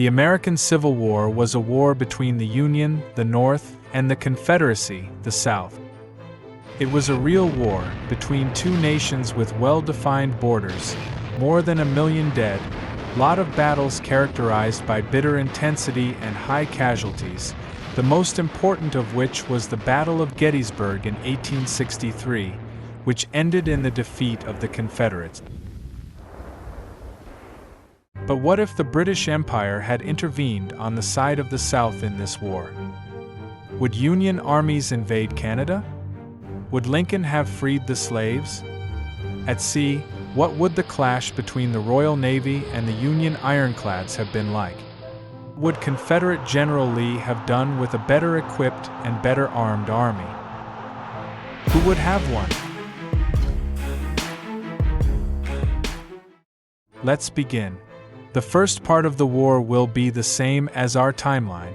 The American Civil War was a war between the Union, the North, and the Confederacy, the South. It was a real war between two nations with well-defined borders, more than 1 million dead, lot of battles characterized by bitter intensity and high casualties, the most important of which was the Battle of Gettysburg in 1863, which ended in the defeat of the Confederates. But what if the British Empire had intervened on the side of the South in this war? Would Union armies invade Canada? Would Lincoln have freed the slaves? At sea, what would the clash between the Royal Navy and the Union ironclads have been like? Would Confederate General Lee have done with a better equipped and better armed army? Who would have won? Let's begin. The first part of the war will be the same as our timeline.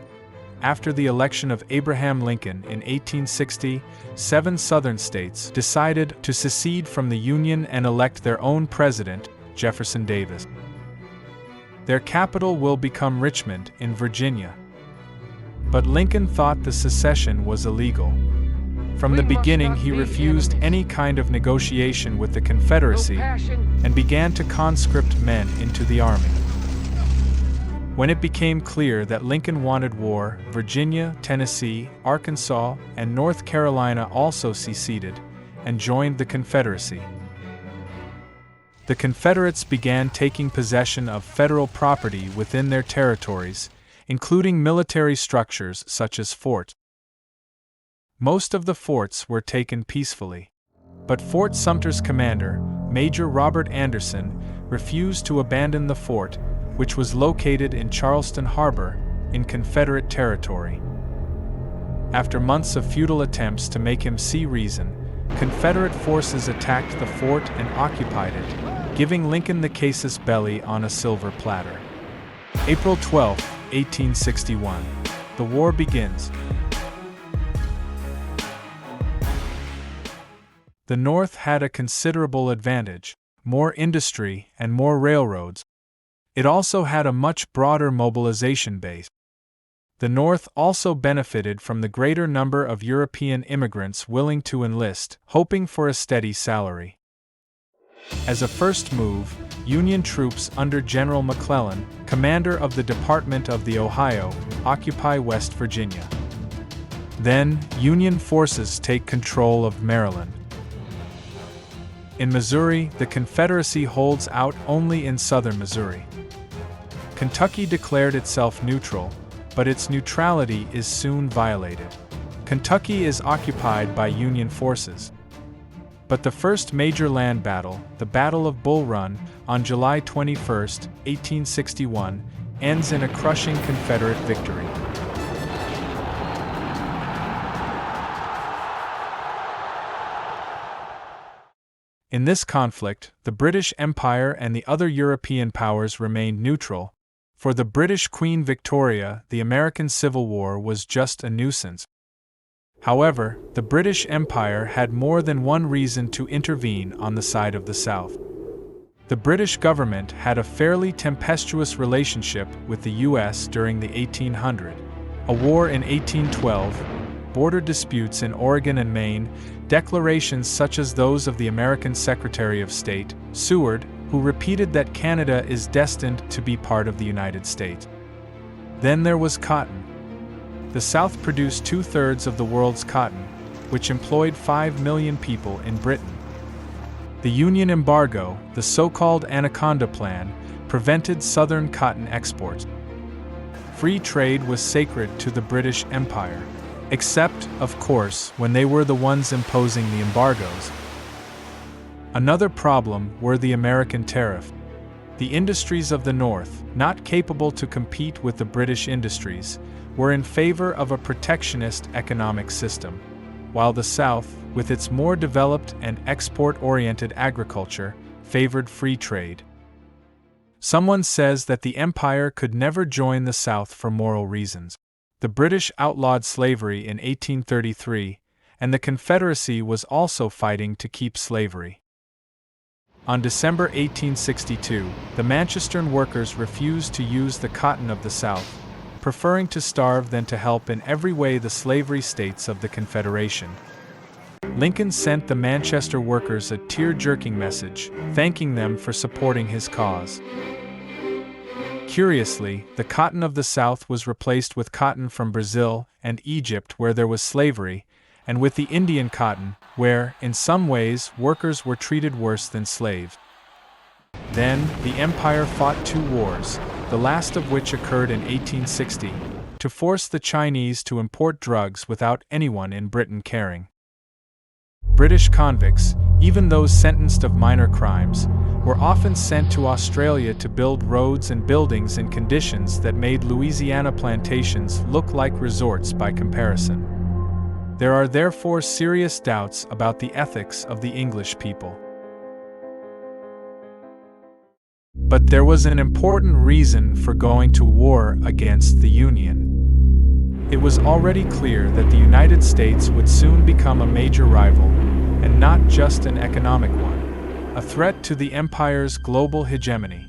After the election of Abraham Lincoln in 1860, 7 Southern states decided to secede from the Union and elect their own president, Jefferson Davis. Their capital will become Richmond in Virginia. But Lincoln thought the secession was illegal. From the beginning, he refused any kind of negotiation with the Confederacy and began to conscript men into the army. When it became clear that Lincoln wanted war, Virginia, Tennessee, Arkansas, and North Carolina also seceded and joined the Confederacy. The Confederates began taking possession of federal property within their territories, including military structures such as forts. Most of the forts were taken peacefully, but Fort Sumter's commander, Major Robert Anderson, refused to abandon the fort, which was located in Charleston Harbor, in Confederate territory. After months of futile attempts to make him see reason, Confederate forces attacked the fort and occupied it, giving Lincoln the casus belli on a silver platter. April 12, 1861. The war begins. The North had a considerable advantage: more industry and more railroads. It also had a much broader mobilization base. The North also benefited from the greater number of European immigrants willing to enlist, hoping for a steady salary. As a first move, Union troops under General McClellan, commander of the Department of the Ohio, occupy West Virginia. Then, Union forces take control of Maryland. In Missouri, the Confederacy holds out only in southern Missouri. Kentucky declared itself neutral, but its neutrality is soon violated. Kentucky is occupied by Union forces. But the first major land battle, the Battle of Bull Run, on July 21, 1861, ends in a crushing Confederate victory. In this conflict, the British Empire and the other European powers remained neutral. For the British Queen Victoria, the American Civil War was just a nuisance. However, the British Empire had more than one reason to intervene on the side of the South. The British government had a fairly tempestuous relationship with the U.S. during the 1800s, a war in 1812, border disputes in Oregon and Maine, declarations such as those of the American Secretary of State, Seward, who repeated that Canada is destined to be part of the United States. Then there was cotton. The South produced 2/3 of the world's cotton, which employed 5 million people in Britain. The Union embargo, the so-called Anaconda Plan, prevented Southern cotton exports. Free trade was sacred to the British Empire, except, of course, when they were the ones imposing the embargoes. Another problem were the American tariff. The industries of the North, not capable to compete with the British industries, were in favor of a protectionist economic system, while the South, with its more developed and export-oriented agriculture, favored free trade. Someone says that the Empire could never join the South for moral reasons. The British outlawed slavery in 1833, and the Confederacy was also fighting to keep slavery. On December 1862, the Manchestern workers refused to use the cotton of the South, preferring to starve than to help in every way the slavery states of the Confederation. Lincoln sent the Manchester workers a tear-jerking message, thanking them for supporting his cause. Curiously, the cotton of the South was replaced with cotton from Brazil and Egypt where there was slavery, and with the Indian cotton, where, in some ways, workers were treated worse than slaves. Then, the empire fought 2 wars, the last of which occurred in 1860, to force the Chinese to import drugs without anyone in Britain caring. British convicts, even those sentenced of minor crimes, were often sent to Australia to build roads and buildings in conditions that made Louisiana plantations look like resorts by comparison. There are therefore serious doubts about the ethics of the English people. But there was an important reason for going to war against the Union. It was already clear that the United States would soon become a major rival, and not just an economic one, a threat to the empire's global hegemony.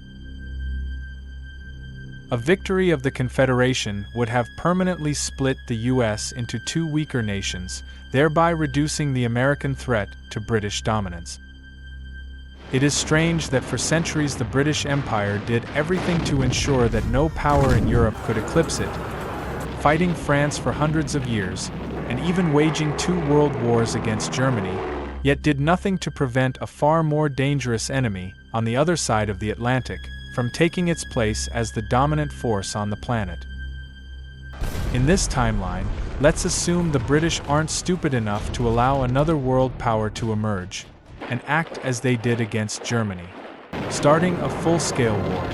A victory of the Confederation would have permanently split the U.S. into 2 weaker nations, thereby reducing the American threat to British dominance. It is strange that for centuries the British Empire did everything to ensure that no power in Europe could eclipse it, fighting France for hundreds of years, and even waging 2 world wars against Germany, yet did nothing to prevent a far more dangerous enemy, on the other side of the Atlantic, from taking its place as the dominant force on the planet. In this timeline, let's assume the British aren't stupid enough to allow another world power to emerge, and act as they did against Germany, starting a full-scale war.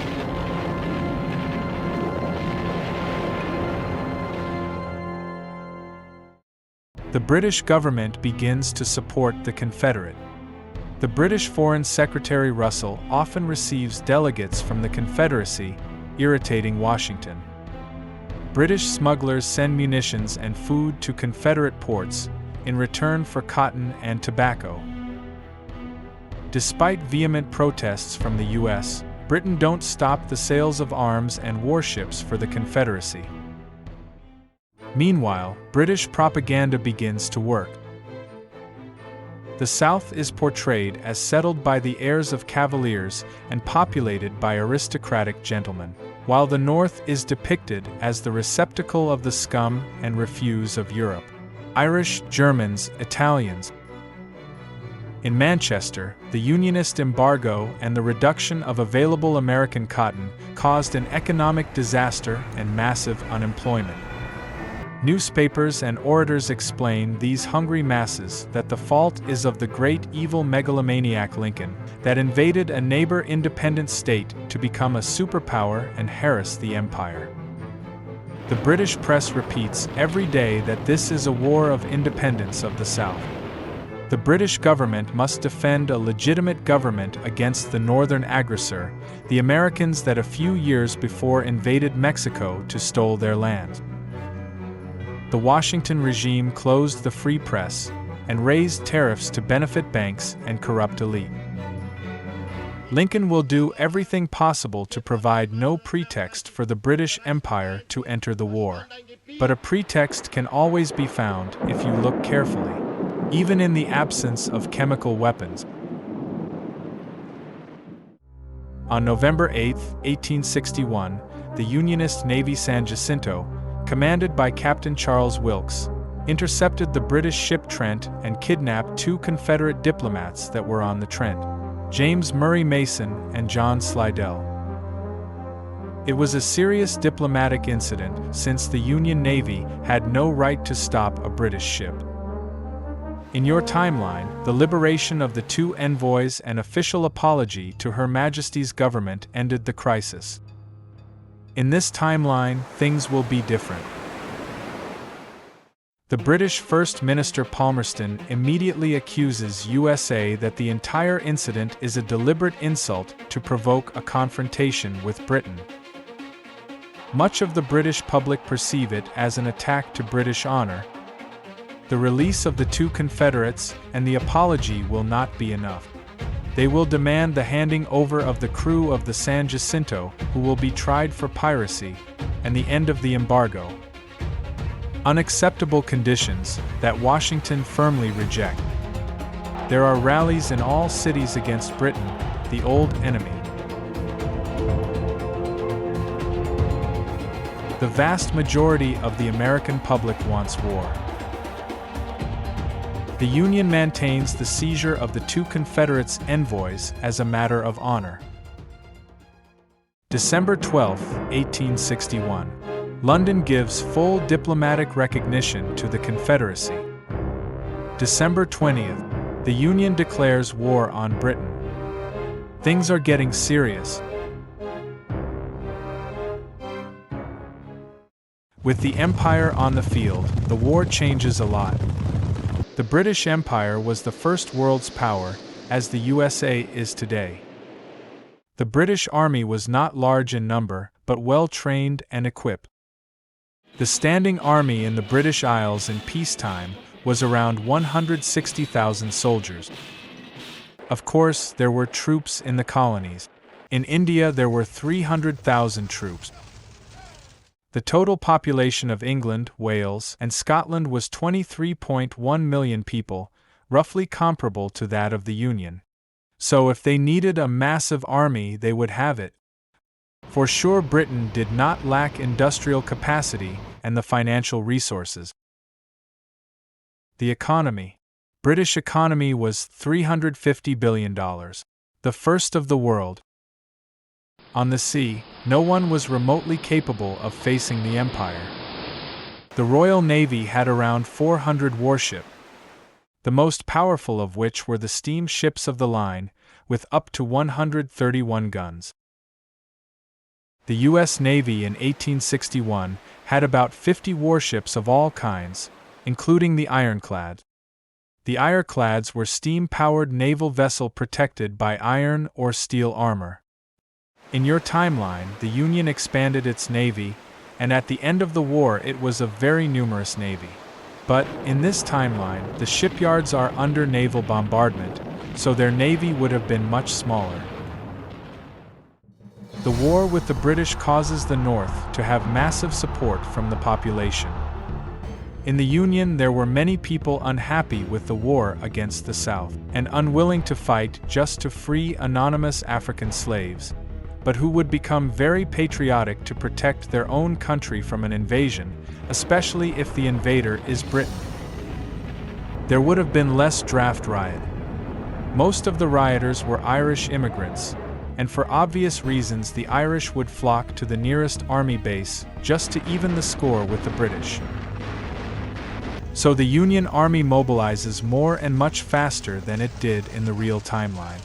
The British government begins to support the Confederate. The British Foreign Secretary Russell often receives delegates from the Confederacy, irritating Washington. British smugglers send munitions and food to Confederate ports in return for cotton and tobacco. Despite vehement protests from the U.S., Britain don't stop the sales of arms and warships for the Confederacy. Meanwhile, British propaganda begins to work. The South is portrayed as settled by the heirs of cavaliers and populated by aristocratic gentlemen, while the North is depicted as the receptacle of the scum and refuse of Europe. Irish, Germans, Italians. In Manchester, the Unionist embargo and the reduction of available American cotton caused an economic disaster and massive unemployment. Newspapers and orators explain these hungry masses that the fault is of the great evil megalomaniac Lincoln, that invaded a neighbor independent state to become a superpower and harass the empire. The British press repeats every day that this is a war of independence of the South. The British government must defend a legitimate government against the northern aggressor, the Americans that a few years before invaded Mexico to steal their land. The Washington regime closed the free press and raised tariffs to benefit banks and corrupt elite. Lincoln will do everything possible to provide no pretext for the British Empire to enter the war. But a pretext can always be found if you look carefully, even in the absence of chemical weapons. On November 8, 1861, the Unionist Navy San Jacinto, commanded by Captain Charles Wilkes, intercepted the British ship Trent and kidnapped 2 Confederate diplomats that were on the Trent, James Murray Mason and John Slidell. It was a serious diplomatic incident since the Union Navy had no right to stop a British ship. In your timeline, the liberation of the 2 envoys and official apology to Her Majesty's government ended the crisis. In this timeline, things will be different. The British First Minister Palmerston immediately accuses USA that the entire incident is a deliberate insult to provoke a confrontation with Britain. Much of the British public perceive it as an attack to British honor. The release of the 2 Confederates and the apology will not be enough. They will demand the handing over of the crew of the San Jacinto, who will be tried for piracy, and the end of the embargo. Unacceptable conditions that Washington firmly reject. There are rallies in all cities against Britain, the old enemy. The vast majority of the American public wants war. The Union maintains the seizure of the two Confederates' envoys as a matter of honor. December 12, 1861. London gives full diplomatic recognition to the Confederacy. December 20th. The Union declares war on Britain. Things are getting serious. With the Empire on the field, the war changes a lot. The British Empire was the first world's power, as the USA is today. The British Army was not large in number, but well trained and equipped. The standing army in the British Isles in peacetime was around 160,000 soldiers. Of course, there were troops in the colonies. In India, there were 300,000 troops. The total population of England, Wales, and Scotland was 23.1 million people, roughly comparable to that of the Union. So if they needed a massive army, they would have it. For sure, Britain did not lack industrial capacity and the financial resources. The economy. British economy was $350 billion, the first of the world. On the sea, no one was remotely capable of facing the Empire. The Royal Navy had around 400 warships, the most powerful of which were the steamships of the line, with up to 131 guns. The U.S. Navy in 1861 had about 50 warships of all kinds, including the ironclads. The ironclads were steam-powered naval vessels protected by iron or steel armor. In your timeline, the Union expanded its navy, and at the end of the war it was a very numerous navy. But, in this timeline, the shipyards are under naval bombardment, so their navy would have been much smaller. The war with the British causes the North to have massive support from the population. In the Union, there were many people unhappy with the war against the South, and unwilling to fight just to free anonymous African slaves, but who would become very patriotic to protect their own country from an invasion, especially if the invader is Britain. There would have been less draft riot. Most of the rioters were Irish immigrants, and for obvious reasons the Irish would flock to the nearest army base just to even the score with the British. So the Union Army mobilizes more and much faster than it did in the real timeline.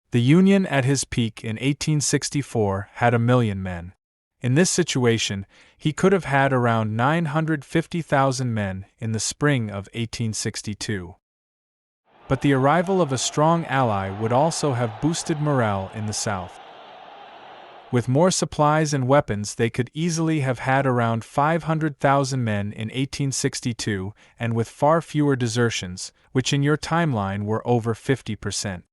The Union at his peak in 1864 had 1 million men. In this situation, he could have had around 950,000 men in the spring of 1862. But the arrival of a strong ally would also have boosted morale in the South. With more supplies and weapons, they could easily have had around 500,000 men in 1862, and with far fewer desertions, which in your timeline were over 50%.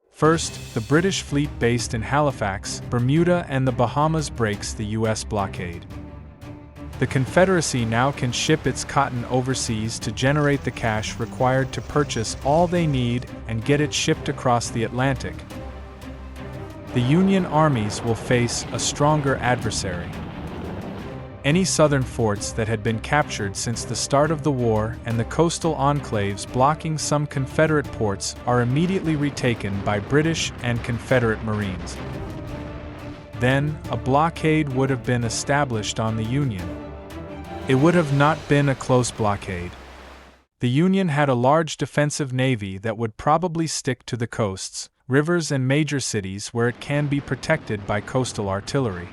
First, the British fleet based in Halifax, Bermuda, and the Bahamas breaks the U.S. blockade. The Confederacy now can ship its cotton overseas to generate the cash required to purchase all they need and get it shipped across the Atlantic. The Union armies will face a stronger adversary. Any southern forts that had been captured since the start of the war and the coastal enclaves blocking some Confederate ports are immediately retaken by British and Confederate Marines. Then, a blockade would have been established on the Union. It would have not been a close blockade. The Union had a large defensive navy that would probably stick to the coasts, rivers, and major cities where it can be protected by coastal artillery.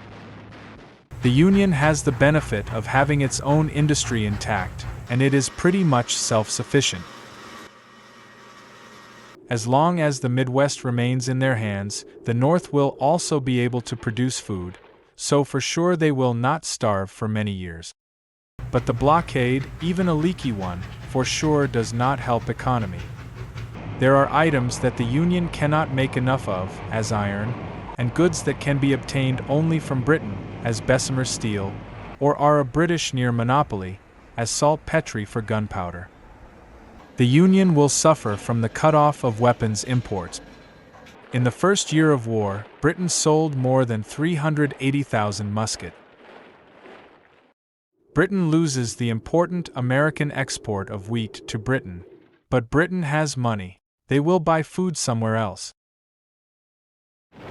The Union has the benefit of having its own industry intact, and it is pretty much self-sufficient. As long as the Midwest remains in their hands, the North will also be able to produce food, so for sure they will not starve for many years. But the blockade, even a leaky one, for sure does not help economy. There are items that the Union cannot make enough of, as iron, and goods that can be obtained only from Britain, as Bessemer steel, or are a British near monopoly, as saltpetre for gunpowder. The Union will suffer from the cutoff of weapons imports. In the first year of war, Britain sold more than 380,000 muskets. Britain loses the important American export of wheat to Britain. But Britain has money. They will buy food somewhere else.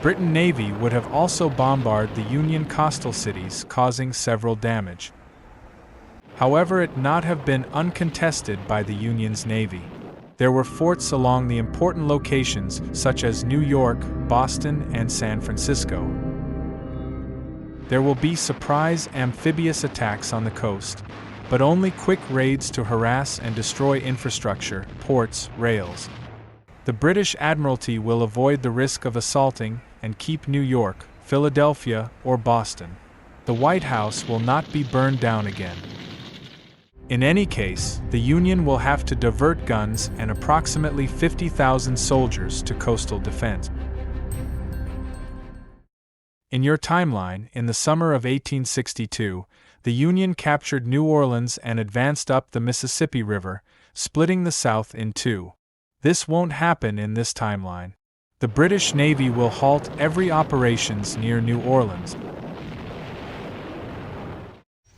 Britain Navy would have also bombarded the Union coastal cities, causing several damage. However, it not have been uncontested by the Union's Navy. There were forts along the important locations such as New York, Boston, and San Francisco. There will be surprise amphibious attacks on the coast, but only quick raids to harass and destroy infrastructure, ports, rails. The British Admiralty will avoid the risk of assaulting and keep New York, Philadelphia, or Boston. The White House will not be burned down again. In any case, the Union will have to divert guns and approximately 50,000 soldiers to coastal defense. In your timeline, in the summer of 1862, the Union captured New Orleans and advanced up the Mississippi River, splitting the South in two. This won't happen in this timeline. The British Navy will halt every operations near New Orleans.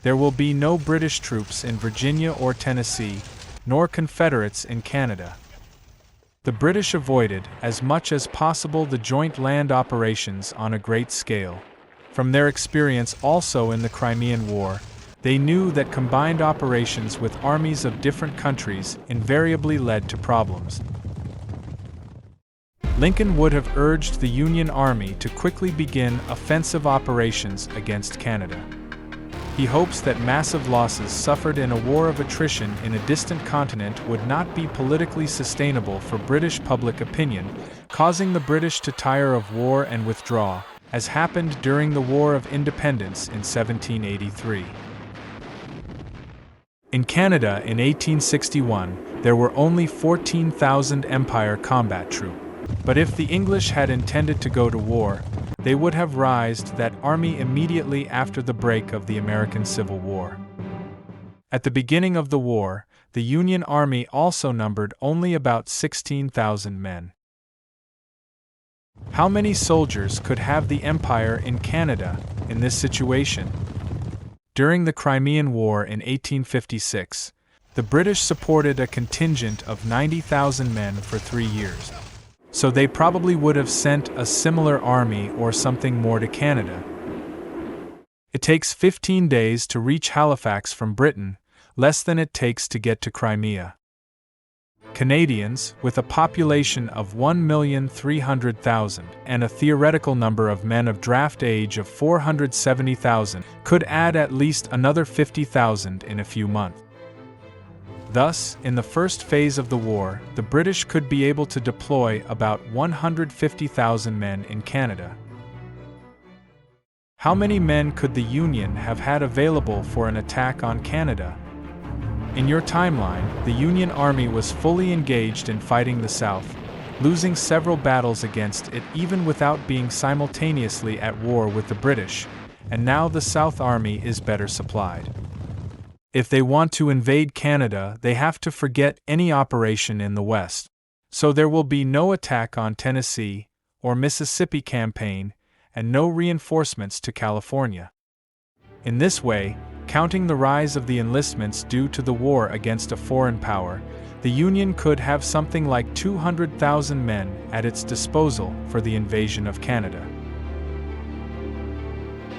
There will be no British troops in Virginia or Tennessee, nor Confederates in Canada. The British avoided, as much as possible, the joint land operations on a great scale. From their experience also in the Crimean War, they knew that combined operations with armies of different countries invariably led to problems. Lincoln would have urged the Union Army to quickly begin offensive operations against Canada. He hopes that massive losses suffered in a war of attrition in a distant continent would not be politically sustainable for British public opinion, causing the British to tire of war and withdraw, as happened during the War of Independence in 1783. In Canada in 1861, there were only 14,000 Empire combat troops. But if the English had intended to go to war, they would have raised that army immediately after the break of the American Civil War. At the beginning of the war, the Union Army also numbered only about 16,000 men. How many soldiers could have the Empire in Canada in this situation? During the Crimean War in 1856, the British supported a contingent of 90,000 men for 3 years. So they probably would have sent a similar army or something more to Canada. It takes 15 days to reach Halifax from Britain, less than it takes to get to Crimea. Canadians, with a population of 1,300,000 and a theoretical number of men of draft age of 470,000, could add at least another 50,000 in a few months. Thus, in the first phase of the war, the British could be able to deploy about 150,000 men in Canada. How many men could the Union have had available for an attack on Canada? In your timeline, the Union Army was fully engaged in fighting the South, losing several battles against it even without being simultaneously at war with the British, and now the South Army is better supplied. If they want to invade Canada, they have to forget any operation in the West. So there will be no attack on Tennessee or Mississippi campaign, and no reinforcements to California. In this way, counting the rise of the enlistments due to the war against a foreign power, the Union could have something like 200,000 men at its disposal for the invasion of Canada.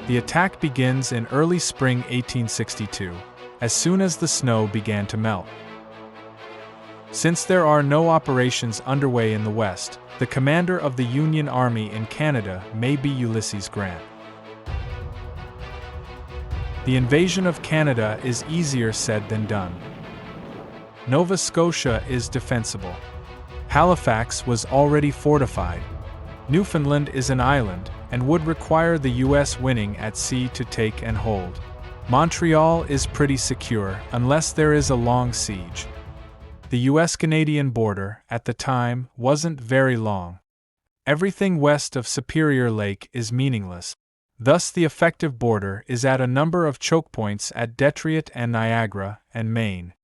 The attack begins in early spring 1862. As soon as the snow began to melt. Since there are no operations underway in the West, the commander of the Union Army in Canada may be Ulysses Grant. The invasion of Canada is easier said than done. Nova Scotia is defensible. Halifax was already fortified. Newfoundland is an island and would require the U.S. winning at sea to take and hold. Montreal is pretty secure unless there is a long siege. The US-Canadian border, at the time, wasn't very long. Everything west of Superior Lake is meaningless. Thus the effective border is at a number of choke points at Detroit and Niagara and Maine.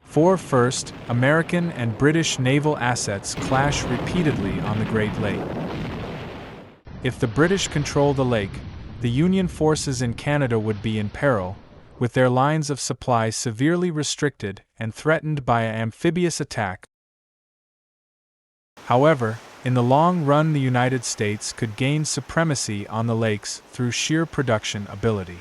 4. First, American and British naval assets clash repeatedly on the Great Lake. If the British control the lake, the Union forces in Canada would be in peril, with their lines of supply severely restricted and threatened by an amphibious attack. However, in the long run the United States could gain supremacy on the lakes through sheer production ability.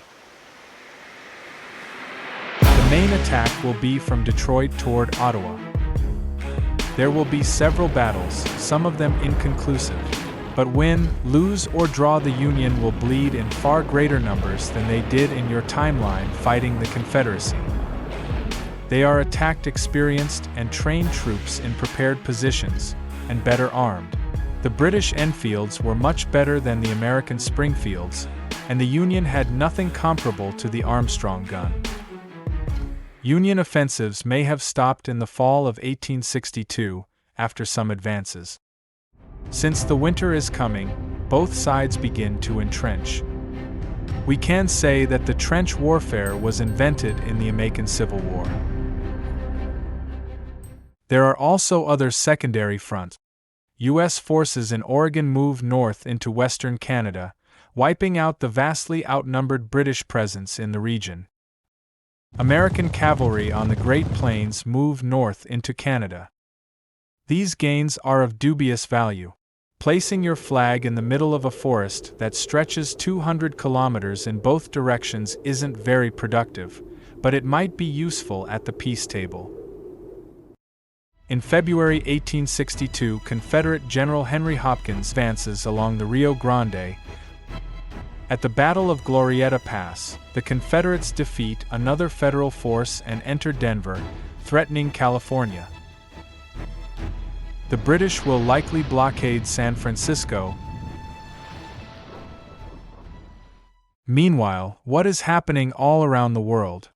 The main attack will be from Detroit toward Ottawa. There will be several battles, some of them inconclusive, but win, lose, or draw the Union will bleed in far greater numbers than they did in your timeline fighting the Confederacy. They are attacked experienced and trained troops in prepared positions, and better armed. The British Enfields were much better than the American Springfields, and the Union had nothing comparable to the Armstrong gun. Union offensives may have stopped in the fall of 1862, after some advances. Since the winter is coming, both sides begin to entrench. We can say that the trench warfare was invented in the American Civil War. There are also other secondary fronts. U.S. forces in Oregon move north into western Canada, wiping out the vastly outnumbered British presence in the region. American cavalry on the Great Plains move north into Canada. These gains are of dubious value. Placing your flag in the middle of a forest that stretches 200 kilometers in both directions isn't very productive, but it might be useful at the peace table. In February 1862, Confederate General Henry Hopkins advances along the Rio Grande. At the Battle of Glorieta Pass, the Confederates defeat another Federal force and enter Denver, threatening California. The British will likely blockade San Francisco. Meanwhile, what is happening all around the world?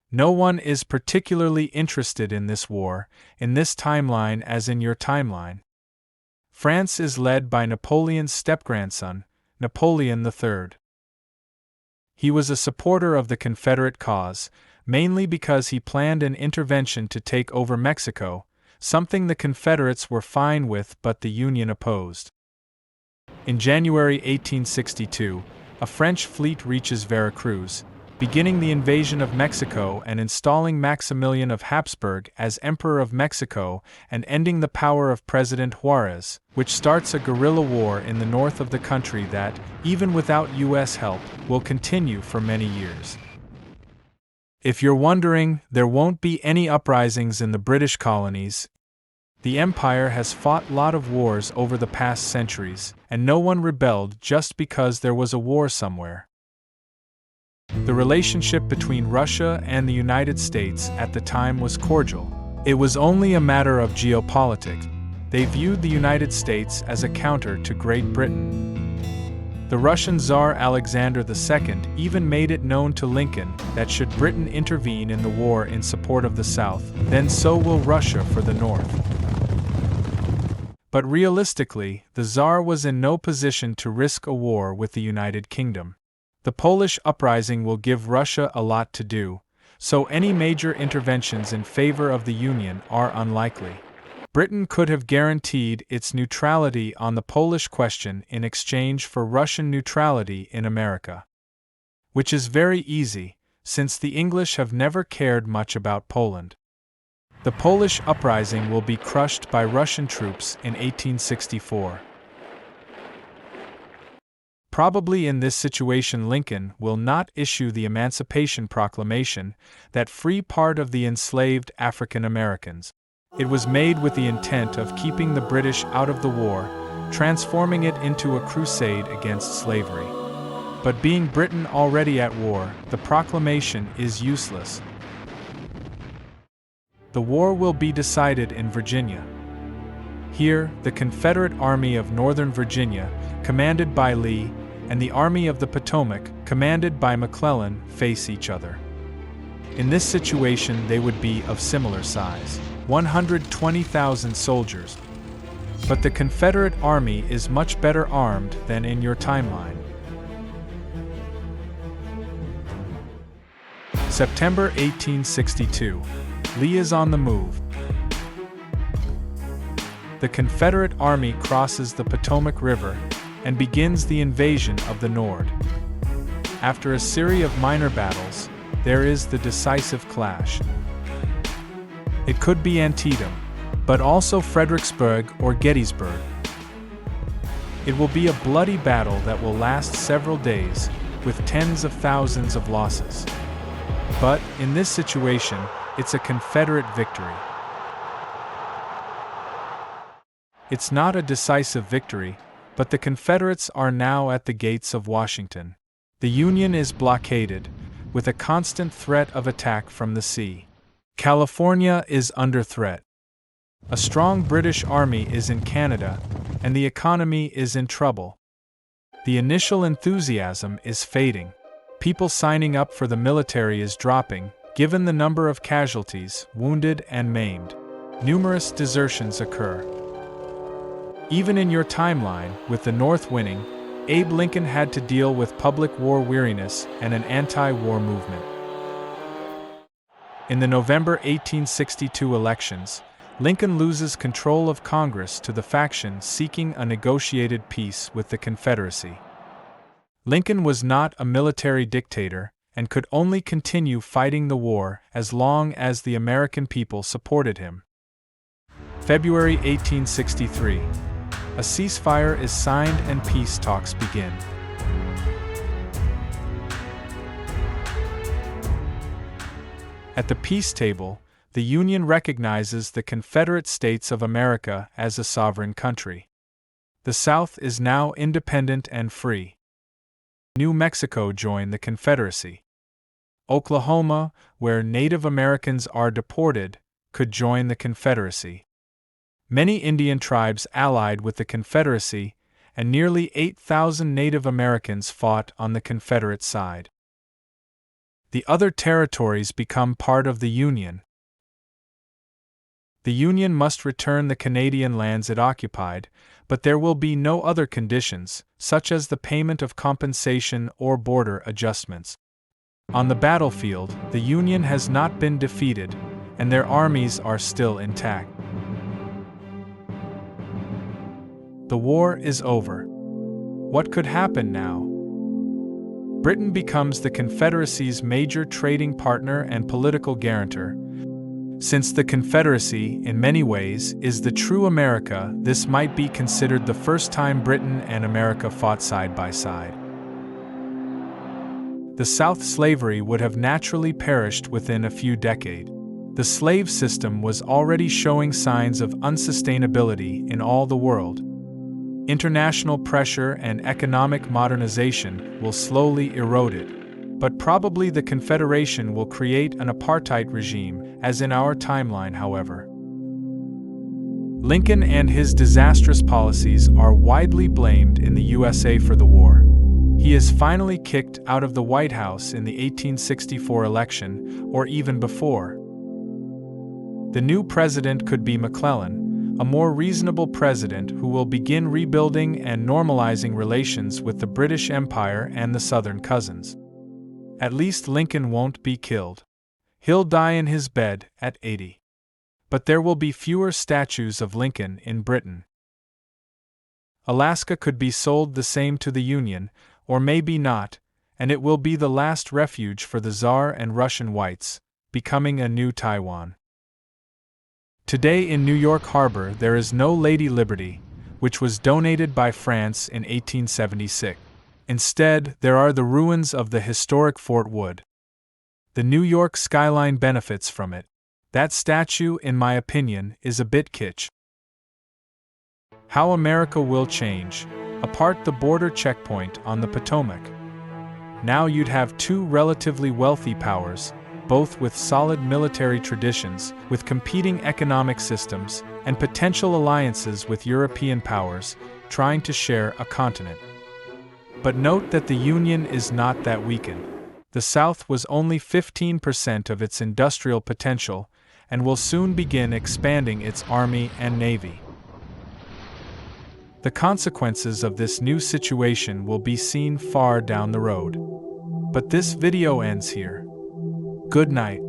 No one is particularly interested in this war, in this timeline as in your timeline. France is led by Napoleon's step-grandson, Napoleon III. He was a supporter of the Confederate cause, mainly because he planned an intervention to take over Mexico, something the Confederates were fine with but the Union opposed. In January 1862, a French fleet reaches Veracruz, beginning the invasion of Mexico and installing Maximilian of Habsburg as Emperor of Mexico and ending the power of President Juarez, which starts a guerrilla war in the north of the country that, even without U.S. help, will continue for many years. If you're wondering, there won't be any uprisings in the British colonies. The Empire has fought a lot of wars over the past centuries, and no one rebelled just because there was a war somewhere. The relationship between Russia and the United States at the time was cordial. It was only a matter of geopolitics. They viewed the United States as a counter to Great Britain. The Russian Tsar Alexander II even made it known to Lincoln that should Britain intervene in the war in support of the South, then so will Russia for the North. But realistically, the Tsar was in no position to risk a war with the United Kingdom. The Polish uprising will give Russia a lot to do, so any major interventions in favor of the Union are unlikely. Britain could have guaranteed its neutrality on the Polish question in exchange for Russian neutrality in America. Which is very easy, since the English have never cared much about Poland. The Polish uprising will be crushed by Russian troops in 1864. Probably in this situation Lincoln will not issue the Emancipation Proclamation that free part of the enslaved African Americans. It was made with the intent of keeping the British out of the war, transforming it into a crusade against slavery. But being Britain already at war, the proclamation is useless. The war will be decided in Virginia. Here, the Confederate Army of Northern Virginia, commanded by Lee, and the Army of the Potomac, commanded by McClellan, face each other. In this situation, they would be of similar size, 120,000 soldiers. But the Confederate Army is much better armed than in your timeline. September 1862. Lee is on the move. The Confederate Army crosses the Potomac River and begins the invasion of the North. After a series of minor battles, there is the decisive clash. It could be Antietam, but also Fredericksburg or Gettysburg. It will be a bloody battle that will last several days, with tens of thousands of losses. But, in this situation, it's a Confederate victory. It's not a decisive victory, but the Confederates are now at the gates of Washington. The Union is blockaded, with a constant threat of attack from the sea. California is under threat. A strong British army is in Canada, and the economy is in trouble. The initial enthusiasm is fading. People signing up for the military is dropping, given the number of casualties, wounded and maimed. Numerous desertions occur. Even in your timeline, with the North winning, Abe Lincoln had to deal with public war weariness and an anti-war movement. In the November 1862 elections, Lincoln loses control of Congress to the faction seeking a negotiated peace with the Confederacy. Lincoln was not a military dictator and could only continue fighting the war as long as the American people supported him. February 1863. A ceasefire is signed and peace talks begin. At the peace table, the Union recognizes the Confederate States of America as a sovereign country. The South is now independent and free. New Mexico joined the Confederacy. Oklahoma, where Native Americans are deported, could join the Confederacy. Many Indian tribes allied with the Confederacy, and nearly 8,000 Native Americans fought on the Confederate side. The other territories become part of the Union. The Union must return the Canadian lands it occupied, but there will be no other conditions, such as the payment of compensation or border adjustments. On the battlefield, the Union has not been defeated, and their armies are still intact. The war is over. What could happen now? Britain becomes the Confederacy's major trading partner and political guarantor. Since the Confederacy, in many ways, is the true America, this might be considered the first time Britain and America fought side by side. The South slavery would have naturally perished within a few decades. The slave system was already showing signs of unsustainability in all the world. International pressure and economic modernization will slowly erode it, but probably the Confederation will create an apartheid regime, as in our timeline, however. Lincoln and his disastrous policies are widely blamed in the USA for the war. He is finally kicked out of the White House in the 1864 election, or even before. The new president could be McClellan, a more reasonable president who will begin rebuilding and normalizing relations with the British Empire and the Southern cousins. At least Lincoln won't be killed. He'll die in his bed at 80. But there will be fewer statues of Lincoln in Britain. Alaska could be sold the same to the Union, or maybe not, and it will be the last refuge for the Tsar and Russian whites, becoming a new Taiwan. Today in New York Harbor there is no Lady Liberty, which was donated by France in 1876. Instead, there are the ruins of the historic Fort Wood. The New York skyline benefits from it. That statue, in my opinion, is a bit kitsch. How America will change. Apart the border checkpoint on the Potomac. Now you'd have two relatively wealthy powers, both with solid military traditions, with competing economic systems, and potential alliances with European powers, trying to share a continent. But note that the Union is not that weakened. The South was only 15% of its industrial potential and will soon begin expanding its army and navy. The consequences of this new situation will be seen far down the road. But this video ends here. Good night.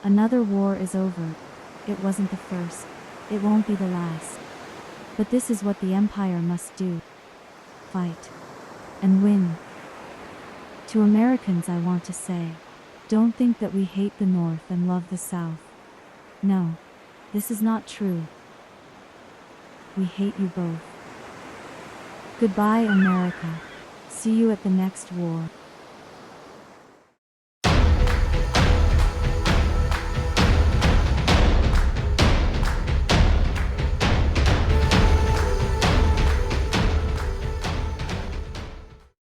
Another war is over. It wasn't the first. It won't be the last. But this is what the empire must do. Fight. And win. To Americans I want to say, don't think that we hate the North and love the South. No. This is not true. We hate you both. Goodbye, America. See you at the next war.